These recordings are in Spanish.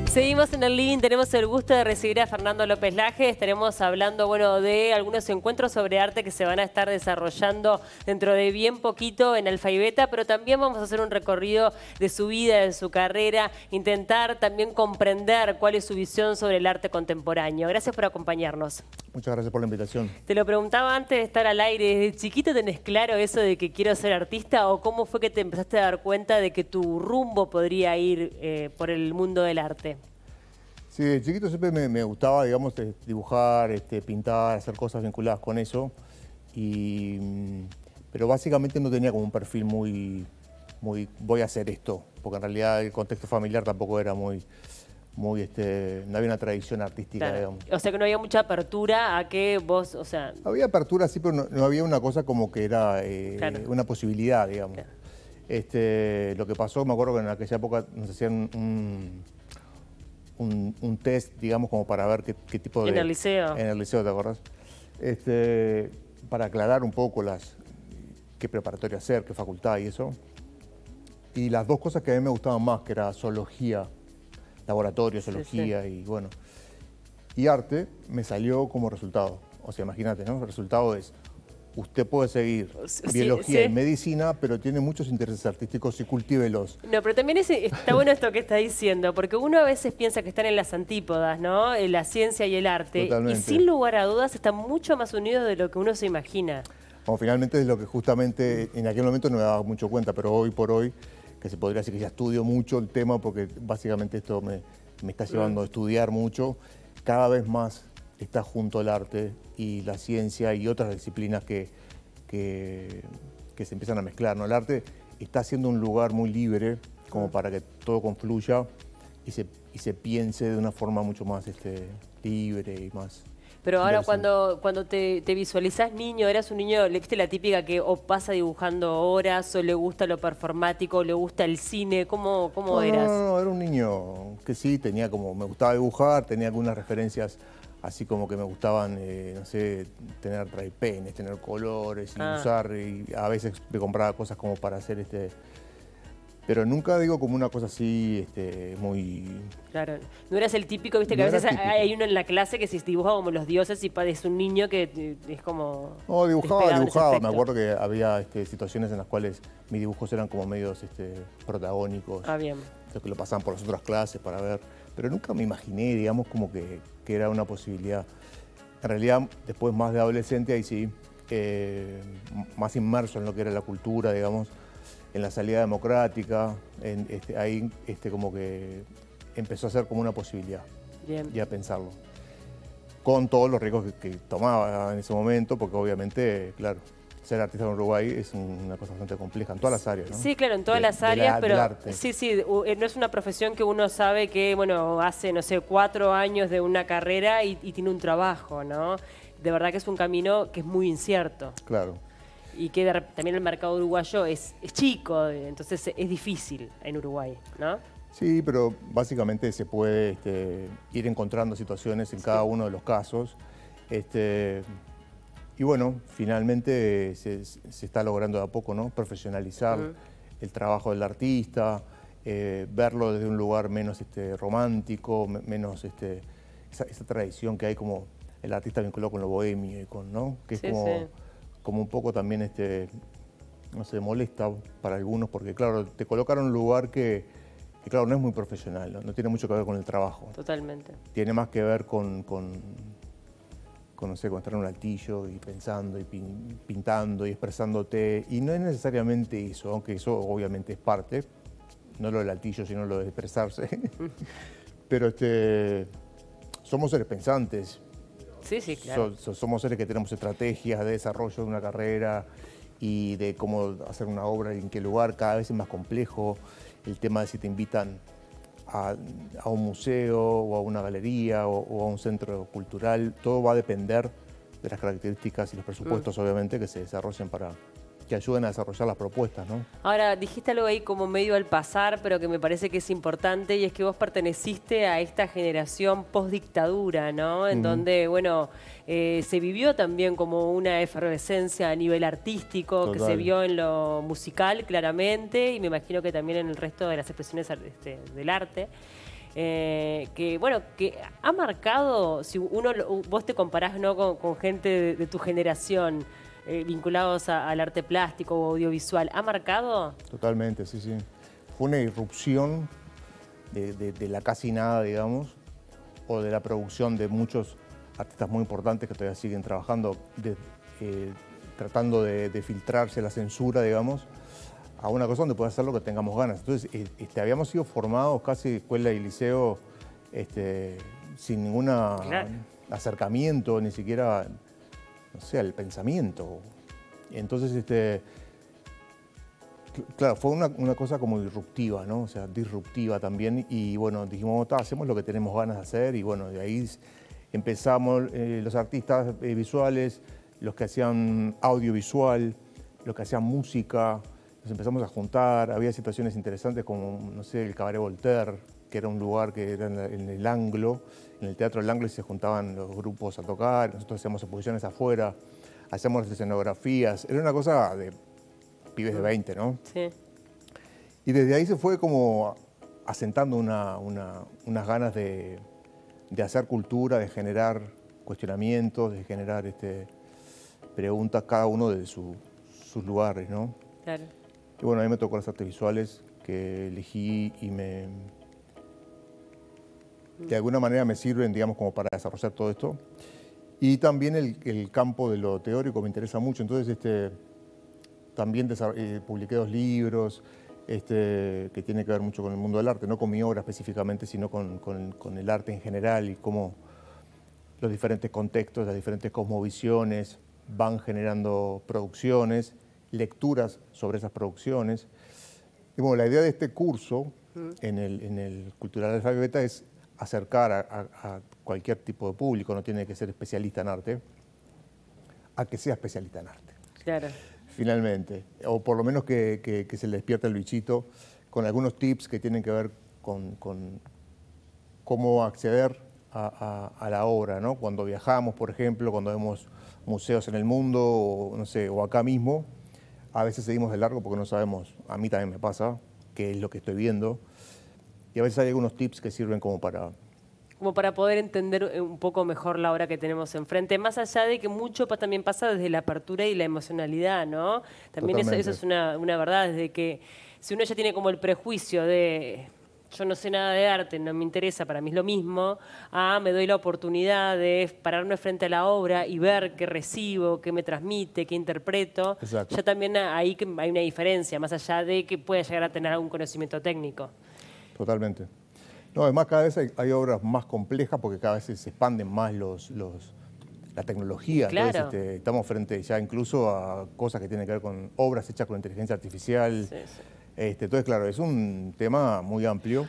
Seguimos en el living, tenemos el gusto de recibir a Fernando López Laje. Estaremos hablando, bueno, de algunos encuentros sobre arte que se van a estar desarrollando dentro de bien poquito en Alfa y Beta, pero también vamos a hacer un recorrido de su vida, de su carrera, intentar también comprender cuál es su visión sobre el arte contemporáneo. Gracias por acompañarnos. Muchas gracias por la invitación. Te lo preguntaba antes de estar al aire, ¿desde chiquito tenés claro eso de que quiero ser artista o cómo fue que te empezaste a dar cuenta de que tu rumbo podría ir por el mundo del arte? Sí, de chiquito siempre me gustaba, digamos, dibujar, pintar, hacer cosas vinculadas con eso. Pero básicamente no tenía como un perfil muy voy a hacer esto, porque en realidad el contexto familiar tampoco era no había una tradición artística, claro, digamos. O sea que no había mucha apertura a que vos, o sea... Había apertura, sí, pero no había una cosa como que era claro. una posibilidad, digamos. Claro. Lo que pasó, me acuerdo que en aquella época nos hacían un test, digamos, como para ver qué tipo de... En el liceo. En el liceo, ¿te acordás? Para aclarar un poco qué preparatoria hacer, qué facultad y eso. Y las dos cosas que a mí me gustaban más, que era zoología, laboratorio, zoología y bueno. Y arte me salió como resultado. O sea, imagínate, ¿no? El resultado es, usted puede seguir biología y medicina, pero tiene muchos intereses artísticos y cultívelos. No, pero también está bueno esto que está diciendo, porque uno a veces piensa que están en las antípodas, ¿no? La ciencia y el arte. Totalmente. Y sin lugar a dudas están mucho más unidos de lo que uno se imagina. Bueno, finalmente es lo que justamente en aquel momento no me daba mucho cuenta, pero hoy por hoy, que se podría decir que ya estudio mucho el tema, porque básicamente esto me está llevando a estudiar mucho, cada vez más está junto al arte y la ciencia y otras disciplinas que se empiezan a mezclar, ¿no? El arte está siendo un lugar muy libre como para que todo confluya y se piense de una forma mucho más libre y más... Pero ahora cuando te visualizás niño, eras un niño, ¿le viste la típica que o pasa dibujando horas, o le gusta lo performático, o le gusta el cine? ¿Cómo eras? No, era un niño que sí, me gustaba dibujar, tenía algunas referencias así como que me gustaban, no sé, tener traipenes, tener colores y usar, y a veces me compraba cosas como para hacer pero nunca digo como una cosa así muy... Claro, no eras el típico, viste, que No a veces era típico. hay uno en la clase que se dibuja como los dioses y es un niño que es como... No, dibujaba. despegado. Me acuerdo que había situaciones en las cuales mis dibujos eran como medios protagónicos. Ah, bien. Que lo pasaban por las otras clases para ver. Pero nunca me imaginé, digamos, como que era una posibilidad. En realidad, después más de adolescente, ahí sí, más inmerso en lo que era la cultura, digamos, en la salida democrática, ahí como que empezó a ser como una posibilidad. Bien. Y a pensarlo. Con todos los riesgos que tomaba en ese momento, porque obviamente, claro, ser artista en Uruguay es una cosa bastante compleja en todas las áreas, ¿no? Sí, claro, en todas las áreas, pero arte. sí, no es una profesión que uno sabe que, bueno, hace, no sé, 4 años de una carrera y tiene un trabajo, ¿no? De verdad que es un camino que es muy incierto. Claro. Y que también el mercado uruguayo es chico, entonces es difícil en Uruguay, ¿no? Sí, pero básicamente se puede ir encontrando situaciones en cada uno de los casos. Y bueno, finalmente se está logrando de a poco, ¿no? Profesionalizar el trabajo del artista, verlo desde un lugar menos romántico, menos esa tradición que hay como el artista vinculado con lo bohemio, ¿no? Que es como un poco también, no sé, molesta para algunos, porque claro, te colocaron en un lugar que claro, no es muy profesional, ¿no? No tiene mucho que ver con el trabajo. Totalmente. Tiene más que ver con no sé, con estar en un altillo y pensando y pintando y expresándote. Y no es necesariamente eso, aunque eso obviamente es parte, no lo del altillo, sino lo de expresarse. Pero somos seres pensantes. Sí, sí, claro. Somos seres que tenemos estrategias de desarrollo de una carrera y de cómo hacer una obra y en qué lugar, cada vez es más complejo. El tema de si te invitan a un museo o a una galería o a un centro cultural, todo va a depender de las características y los presupuestos, obviamente, que se desarrollen que ayuden a desarrollar las propuestas, ¿no? Ahora, dijiste algo ahí como medio al pasar, pero que me parece que es importante, y es que vos perteneciste a esta generación post-dictadura, ¿no? En donde, bueno, se vivió también como una efervescencia a nivel artístico. Total. Que se vio en lo musical, claramente, y me imagino que también en el resto de las expresiones del arte. que bueno, que ha marcado, si vos te comparás, ¿no?, con gente de tu generación, vinculados al arte plástico o audiovisual, ¿ha marcado? Totalmente, sí, sí. Fue una irrupción de la casi nada, digamos, o de la producción de muchos artistas muy importantes que todavía siguen trabajando, tratando de filtrarse la censura, digamos, a una cosa donde puede hacer lo que tengamos ganas. Entonces, habíamos sido formados casi escuela y liceo sin ningún acercamiento, ni siquiera, no sé, al pensamiento. Entonces, claro, fue una cosa como disruptiva, ¿no? O sea, disruptiva también. Y bueno, dijimos, hacemos lo que tenemos ganas de hacer. Y bueno, de ahí empezamos los artistas visuales, los que hacían audiovisual, los que hacían música. Nos empezamos a juntar. Había situaciones interesantes como, no sé, el Cabaret Voltaire, que era un lugar que era en el Anglo, en el Teatro del Anglo, y se juntaban los grupos a tocar. Nosotros hacíamos exposiciones afuera, hacíamos escenografías. Era una cosa de pibes de 20, ¿no? Sí. Y desde ahí se fue como asentando unas ganas de hacer cultura, de generar cuestionamientos, de generar preguntas, cada uno de sus lugares, ¿no? Claro. Y bueno, a mí me tocó las artes visuales que elegí y de alguna manera me sirven, digamos, como para desarrollar todo esto. Y también el campo de lo teórico me interesa mucho, entonces también publiqué 2 libros que tienen que ver mucho con el mundo del arte, no con mi obra específicamente, sino con el arte en general y cómo los diferentes contextos, las diferentes cosmovisiones van generando producciones, lecturas sobre esas producciones. Y bueno, la idea de este curso en el Cultural Alfa y Beta es acercar a cualquier tipo de público, no tiene que ser especialista en arte, a que sea especialista en arte. Claro. Finalmente, o por lo menos que se le despierte el bichito con algunos tips que tienen que ver con cómo acceder a la obra, ¿no? Cuando viajamos, por ejemplo, cuando vemos museos en el mundo, o, no sé, o acá mismo, a veces seguimos de largo porque no sabemos, a mí también me pasa, qué es lo que estoy viendo, y a veces hay algunos tips que sirven como para poder entender un poco mejor la obra que tenemos enfrente, más allá de que mucho también pasa desde la apertura y la emocionalidad, ¿no? También eso es una verdad, desde que si uno ya tiene como el prejuicio de yo no sé nada de arte, no me interesa, para mí es lo mismo, me doy la oportunidad de pararme frente a la obra y ver qué recibo, qué me transmite, qué interpreto. Exacto. Ya también ahí hay una diferencia, más allá de que pueda llegar a tener algún conocimiento técnico. Totalmente. No, además cada vez hay obras más complejas porque cada vez se expanden más la tecnología. Claro. Entonces estamos frente ya incluso a cosas que tienen que ver con obras hechas con inteligencia artificial. Sí, sí. Entonces, claro, es un tema muy amplio,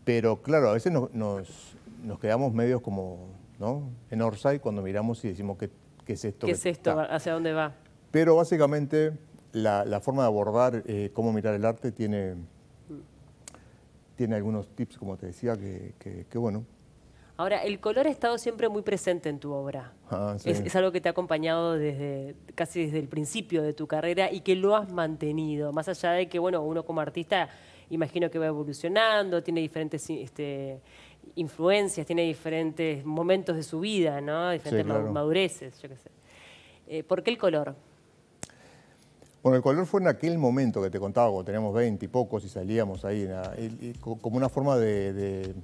pero claro, a veces nos quedamos medios como, ¿no?, en Orsay cuando miramos y decimos ¿qué es esto? ¿Qué es esto? ¿Hacia dónde va? Pero básicamente la forma de abordar cómo mirar el arte tiene algunos tips, como te decía, que bueno. Ahora, el color ha estado siempre muy presente en tu obra. Sí. Es algo que te ha acompañado casi desde el principio de tu carrera y que lo has mantenido. Más allá de que, bueno, uno como artista, imagino que va evolucionando, tiene diferentes influencias, tiene diferentes momentos de su vida, ¿no? Diferentes madureces, yo qué sé. ¿Por qué el color? Bueno, el color fue en aquel momento que te contaba, cuando teníamos 20 y pocos y salíamos ahí, como una forma de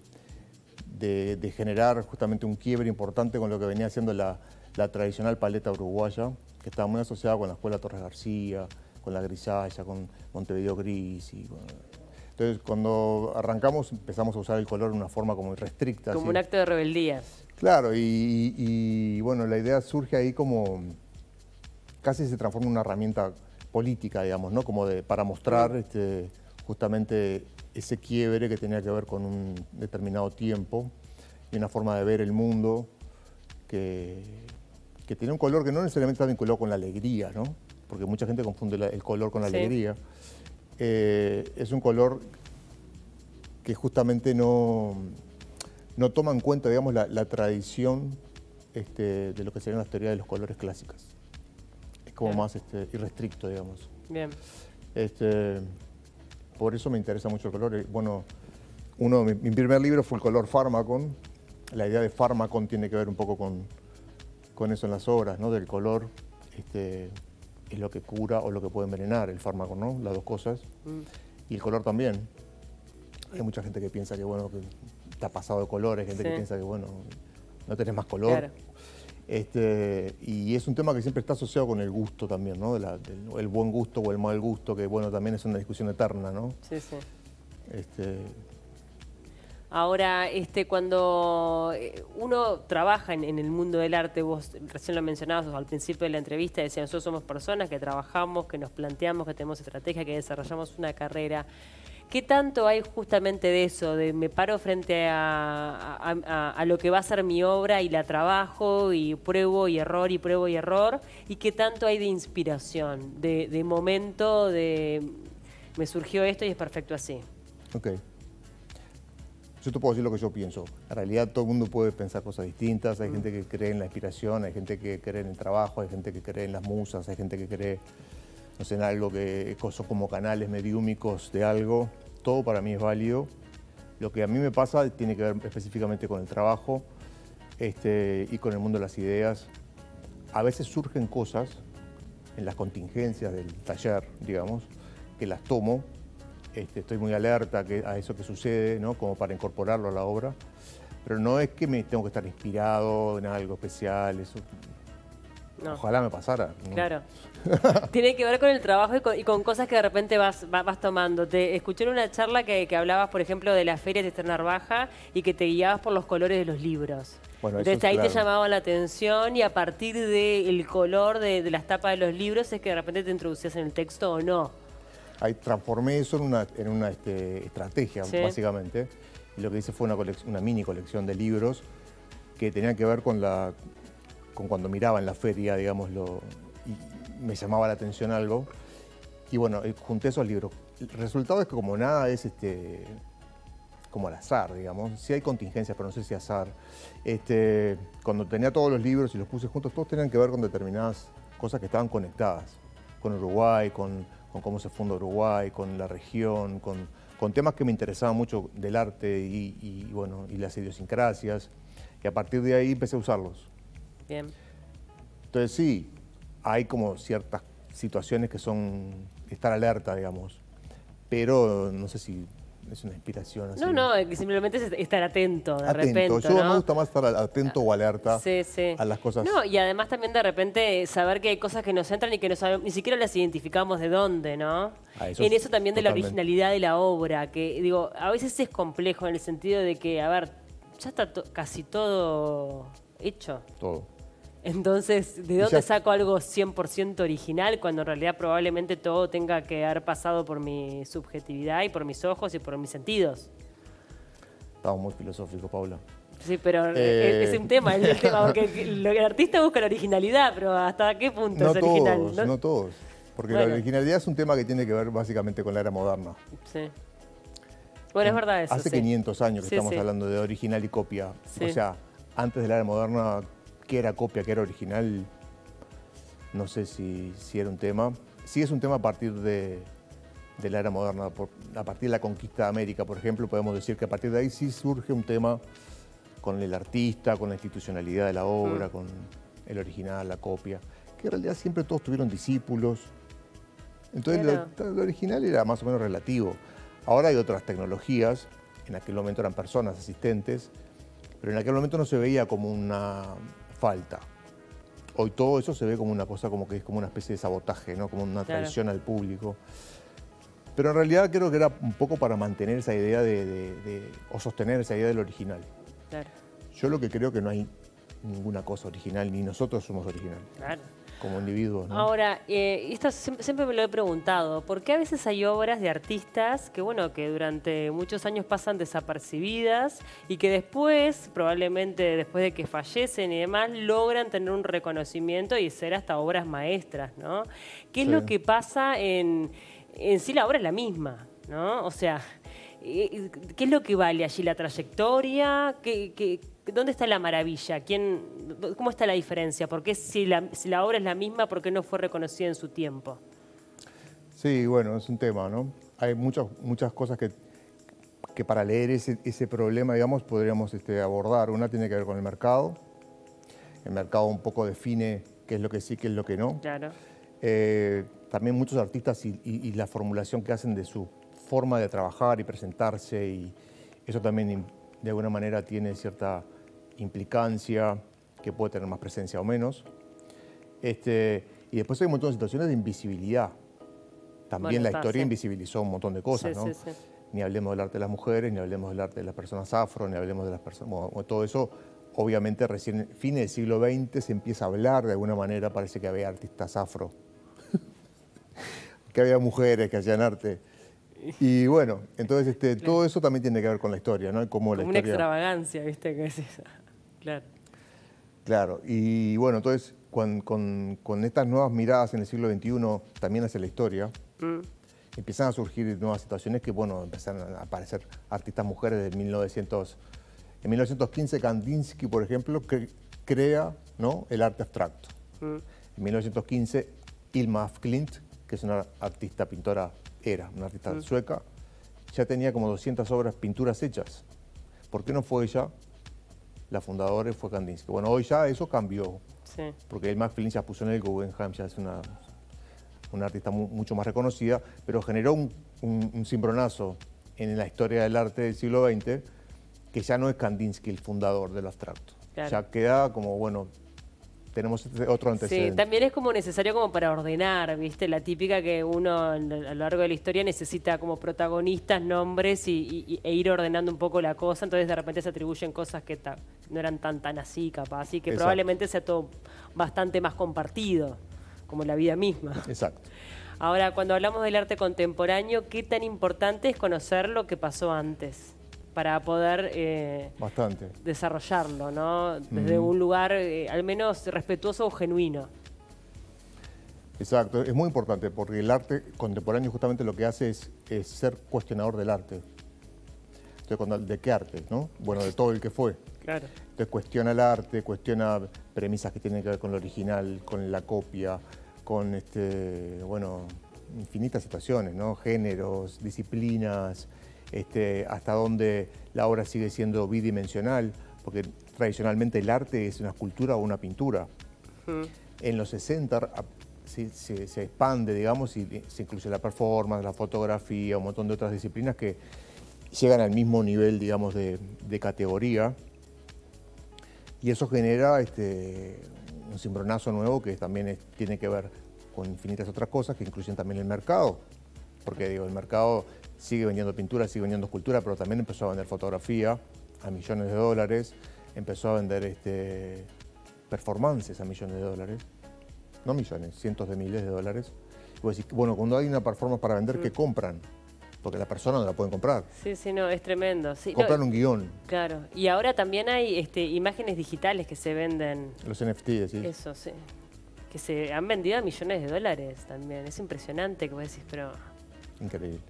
generar justamente un quiebre importante con lo que venía haciendo la tradicional paleta uruguaya, que estaba muy asociada con la Escuela Torres García, con la grisalla, con Montevideo Gris. Entonces, cuando arrancamos, empezamos a usar el color de una forma como irrestricta. Como así. Un acto de rebeldía. Claro, y bueno, la idea surge ahí como, casi se transforma en una herramienta política, digamos, ¿no? Como para mostrar justamente ese quiebre que tenía que ver con un determinado tiempo y una forma de ver el mundo que tiene un color que no necesariamente está vinculado con la alegría, ¿no? Porque mucha gente confunde el color con la alegría. Es un color que justamente no toma en cuenta, digamos, la tradición de lo que serían las teorías de los colores clásicas. Es como más irrestricto, digamos. Bien. Por eso me interesa mucho el color. Bueno, Mi primer libro fue El color Pharmakon. La idea de Pharmakon tiene que ver un poco con eso en las obras, ¿no? Del color es lo que cura o lo que puede envenenar, el fármaco, ¿no? Las dos cosas. Y el color también. Hay mucha gente que piensa que, bueno, que está pasado de color, hay gente que piensa que, bueno, no tenés más color. Claro. Y es un tema que siempre está asociado con el gusto también, ¿no? El buen gusto o el mal gusto, que, bueno, también es una discusión eterna, ¿no? Sí, sí. Ahora, cuando uno trabaja en el mundo del arte, vos recién lo mencionabas al principio de la entrevista, decías, nosotros somos personas que trabajamos, que nos planteamos, que tenemos estrategia, que desarrollamos una carrera. ¿Qué tanto hay justamente de eso? De me paro frente a lo que va a ser mi obra y la trabajo y pruebo y error y pruebo y error. ¿Y qué tanto hay de inspiración, de momento, de me surgió esto y es perfecto así? Ok. Yo te puedo decir lo que yo pienso. En realidad todo el mundo puede pensar cosas distintas. Hay gente que cree en la inspiración, hay gente que cree en el trabajo, hay gente que cree en las musas, hay gente que cree, no sé, en algo que son como canales mediúmicos de algo. Todo para mí es válido. Lo que a mí me pasa tiene que ver específicamente con el trabajo y con el mundo de las ideas. A veces surgen cosas en las contingencias del taller, digamos, que las tomo. Estoy muy alerta a eso que sucede, ¿no? Como para incorporarlo a la obra. Pero no es que me tengo que estar inspirado en algo especial. Eso. No. Ojalá me pasara, ¿no? Claro. Tiene que ver con el trabajo y con cosas que de repente vas tomando. Te escuché en una charla que hablabas, por ejemplo, de las ferias de Eternar Baja y que te guiabas por los colores de los libros. Bueno, entonces ahí te llamaba la atención y a partir del color de las tapas de los libros es que de repente te introducías en el texto o no. Ahí transformé eso en una estrategia, básicamente. Y lo que hice fue una mini colección de libros que tenían que ver con cuando miraba en la feria, digámoslo, y me llamaba la atención algo. Y bueno, junté esos libros. El resultado es que como nada es como al azar, digamos. Sí hay contingencias, pero no sé si azar. Cuando tenía todos los libros y los puse juntos, todos tenían que ver con determinadas cosas que estaban conectadas. Con Uruguay, con cómo se funda Uruguay, con la región, con temas que me interesaban mucho del arte y las idiosincrasias. Y a partir de ahí empecé a usarlos. Bien. Entonces sí, hay como ciertas situaciones que son estar alerta, digamos. Pero no sé si es una inspiración así. No, simplemente es estar atento de repente, Yo ¿no? me gusta más estar atento o alerta a las cosas. No, y además también de repente saber que hay cosas que nos entran y que no sabemos, ni siquiera las identificamos de dónde, ¿no? En eso también de la originalidad de la obra, que digo, a veces es complejo en el sentido de que, a ver, ya está casi todo hecho. Todo. Entonces, ¿de dónde saco algo 100% original cuando en realidad probablemente todo tenga que haber pasado por mi subjetividad y por mis ojos y por mis sentidos? Estamos muy filosóficos, Paula. Sí, pero es un tema, es el tema, porque el artista busca la originalidad, pero ¿hasta qué punto es original? No todos, porque la originalidad es un tema que tiene que ver básicamente con la era moderna. Sí. Bueno, es verdad eso. Hace 500 años que estamos hablando de original y copia. O sea, antes de la era moderna, ¿qué era copia, qué era original? No sé si era un tema. Sí es un tema a partir de la era moderna. A partir de la conquista de América, por ejemplo, podemos decir que a partir de ahí sí surge un tema con el artista, con la institucionalidad de la obra, con el original, la copia. Que en realidad siempre todos tuvieron discípulos. Entonces lo original era más o menos relativo. Ahora hay otras tecnologías. En aquel momento eran personas, asistentes. Pero en aquel momento no se veía como una falta. Hoy todo eso se ve como una cosa, como que es como una especie de sabotaje, ¿no? Como una traición al público. Pero en realidad creo que era un poco para mantener esa idea o sostener esa idea del original. Claro. Yo lo que creo que no hay ninguna cosa original, ni nosotros somos originales. Claro. Como individuos, ¿no? Ahora, esto siempre me lo he preguntado, ¿por qué a veces hay obras de artistas que, bueno, que durante muchos años pasan desapercibidas y que después, probablemente después de que fallecen y demás, logran tener un reconocimiento y ser hasta obras maestras, ¿no? ¿Qué es lo que pasa en sí la obra es la misma, ¿no? O sea, ¿qué es lo que vale allí? ¿La trayectoria? ¿Dónde está la maravilla? ¿Cómo está la diferencia? ¿Por qué si la obra es la misma, por qué no fue reconocida en su tiempo? Sí, bueno, es un tema, ¿no? Hay muchas cosas que que para leer ese problema, digamos, podríamos abordar. Una tiene que ver con el mercado. El mercado un poco define qué es lo que sí, qué es lo que no. Claro. También muchos artistas y la formulación que hacen de su forma de trabajar y presentarse, y eso también de alguna manera tiene cierta implicancia, que puede tener más presencia o menos. Y después hay un montón de situaciones de invisibilidad. También la historia invisibilizó un montón de cosas, ¿no? Sí. Ni hablemos del arte de las mujeres, ni hablemos del arte de las personas afro, ni hablemos de las personas... Bueno, todo eso, obviamente, recién fines del siglo XX se empieza a hablar de alguna manera. Parece que había artistas afro, que había mujeres que hacían arte. Y bueno, entonces todo eso también tiene que ver con la historia, ¿no? Como la una historia... extravagancia, ¿viste? Que es esa. Claro. Claro, y bueno, entonces con estas nuevas miradas en el siglo XXI también hacia la historia, empiezan a surgir nuevas situaciones que, bueno, empiezan a aparecer artistas mujeres de 1900. En 1915 Kandinsky, por ejemplo, crea, ¿no?, el arte abstracto. En 1915 Ilma af Klint, que es una artista pintora, una artista sueca, ya tenía como 200 obras, pinturas hechas. ¿Por qué no fue ella la fundadora? Fue Kandinsky. Bueno, hoy ya eso cambió, porque Ilma af Klint ya puso en el Guggenheim, ya es una artista mucho más reconocida, pero generó un cimbronazo en la historia del arte del siglo XX, que ya no es Kandinsky el fundador del abstracto. Claro. Ya queda como, bueno, tenemos otro antecedente. Sí, también es como necesario como para ordenar, ¿viste? La típica que uno a lo largo de la historia necesita como protagonistas, nombres e ir ordenando un poco la cosa, entonces de repente se atribuyen cosas que no eran tan así, capaz, y que probablemente sea todo bastante más compartido, como la vida misma. Exacto. Ahora, cuando hablamos del arte contemporáneo, ¿qué tan importante es conocer lo que pasó antes para poder desarrollarlo, ¿no? Desde un lugar al menos respetuoso o genuino? Exacto, es muy importante porque el arte contemporáneo justamente lo que hace es ser cuestionador del arte. Entonces, ¿de qué arte, no? Bueno, de todo el que fue. Claro. Entonces cuestiona el arte, cuestiona premisas que tienen que ver con lo original, con la copia, con bueno, infinitas situaciones, ¿no? Géneros, disciplinas, hasta dónde la obra sigue siendo bidimensional, porque tradicionalmente el arte es una escultura o una pintura. En los 60 se expande, digamos, y se incluye la performance, la fotografía, un montón de otras disciplinas que llegan al mismo nivel, digamos, de categoría. Y eso genera un cimbronazo nuevo que también tiene que ver con infinitas otras cosas que incluyen también el mercado. Porque digo, el mercado sigue vendiendo pintura, sigue vendiendo escultura, pero también empezó a vender fotografía a millones de dólares, empezó a vender performances a millones de dólares, no millones, cientos de miles de dólares. Y vos decís, bueno, cuando hay una performance para vender, ¿qué compran? Porque la persona no la pueden comprar. Sí, no, es tremendo. Sí, compran un guión. Claro, y ahora también hay imágenes digitales que se venden. Los NFT, ¿sí? Eso, sí. Que se han vendido a millones de dólares también. Es impresionante, que vos decís, pero... Increíble.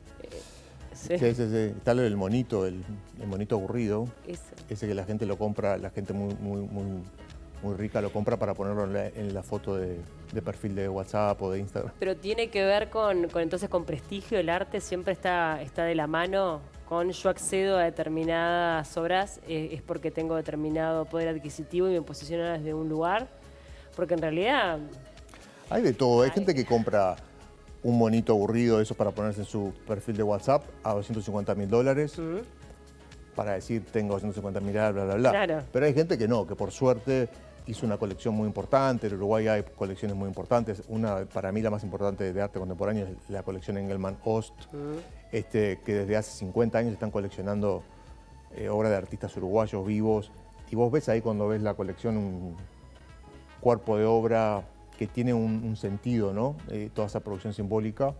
Sí. Está el monito, el monito aburrido. Eso. Ese que la gente lo compra, la gente muy rica lo compra para ponerlo en la foto de perfil de WhatsApp o de Instagram. Pero tiene que ver entonces con prestigio. El arte siempre está de la mano con yo accedo a determinadas obras, es porque tengo determinado poder adquisitivo y me posiciono desde un lugar. Porque en realidad... Hay de todo. Hay gente que compra un monito aburrido, eso para ponerse en su perfil de WhatsApp, a $250.000, para decir, tengo 250.000, bla, bla, bla. Claro. Pero hay gente que no, que por suerte hizo una colección muy importante. En Uruguay hay colecciones muy importantes. Una, para mí, la más importante de arte contemporáneo es la colección Engelmann Ost, que desde hace 50 años están coleccionando obras de artistas uruguayos vivos. Y vos ves ahí, cuando ves la colección, un cuerpo de obra que tiene un sentido, ¿no? Toda esa producción simbólica.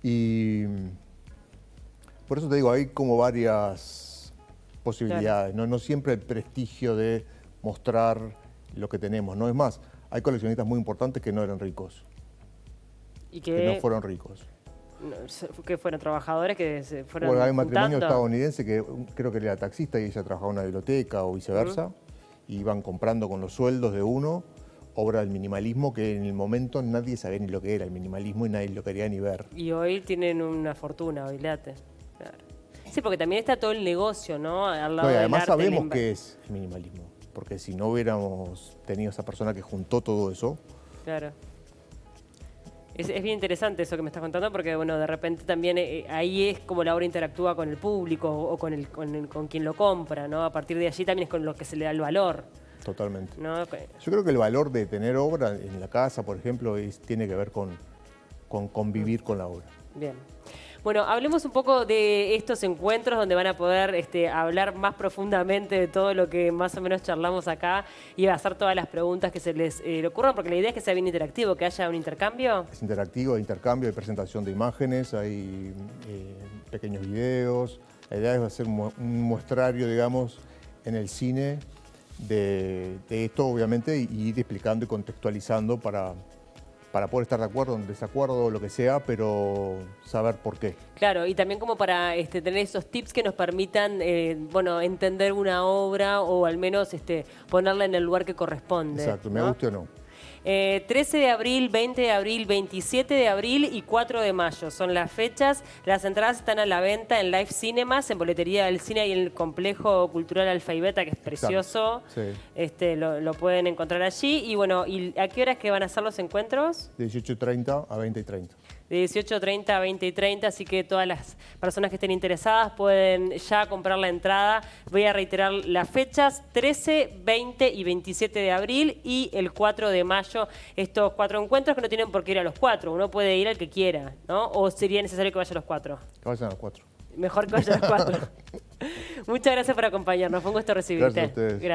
Y por eso te digo, hay como varias posibilidades, ¿no? No siempre el prestigio de mostrar lo que tenemos, ¿no? Es más, hay coleccionistas muy importantes que no eran ricos. ¿Y que no fueron ricos? Que fueron trabajadores que se fueron Bueno, hay un matrimonio estadounidense que creo que era taxista y ella trabajaba en una biblioteca o viceversa. Y iban comprando con los sueldos de uno obra del minimalismo que en el momento nadie sabía ni lo que era el minimalismo y nadie lo quería ni ver. Y hoy tienen una fortuna, bailate. Claro. Sí, porque también está todo el negocio, ¿no? Al lado No, y del además arte, sabemos qué es el minimalismo, porque si no hubiéramos tenido esa persona que juntó todo eso. Claro. Es bien interesante eso que me estás contando porque, bueno, de repente también ahí es como la obra interactúa con el público o con quien lo compra, ¿no? A partir de allí también es con lo que se le da el valor. Totalmente. ¿No? Yo creo que el valor de tener obra en la casa, por ejemplo, tiene que ver con convivir con la obra. Bien. Bueno, hablemos un poco de estos encuentros donde van a poder hablar más profundamente de todo lo que más o menos charlamos acá y hacer todas las preguntas que se les le ocurran, porque la idea es que sea bien interactivo, que haya un intercambio. Es interactivo, hay intercambio, hay presentación de imágenes, hay pequeños videos. La idea es hacer un muestrario, digamos, en el cine de esto, obviamente, y ir explicando y contextualizando para poder estar de acuerdo, en desacuerdo, lo que sea, pero saber por qué. Claro, y también como para tener esos tips que nos permitan, bueno, entender una obra o al menos ponerla en el lugar que corresponde. Exacto, me ¿no? guste o no. 13 de abril, 20 de abril, 27 de abril y 4 de mayo son las fechas. Las entradas están a la venta en Live Cinemas, en Boletería del Cine y en el Complejo Cultural Alfaibeta, que es precioso. Sí. Lo pueden encontrar allí. Y bueno, ¿y a qué horas que van a ser los encuentros? De 18:30 a 20:30. De 18:30 a 20:30, así que todas las personas que estén interesadas pueden ya comprar la entrada. Voy a reiterar las fechas: 13, 20 y 27 de abril y el 4 de mayo. Estos 4 encuentros que no tienen por qué ir a los 4. Uno puede ir al que quiera, ¿no? ¿O sería necesario que vaya a los 4? Que vayan a los 4. Mejor que vaya a los 4. Muchas gracias por acompañarnos. Fue un gusto recibirte. Gracias a ustedes. Gracias.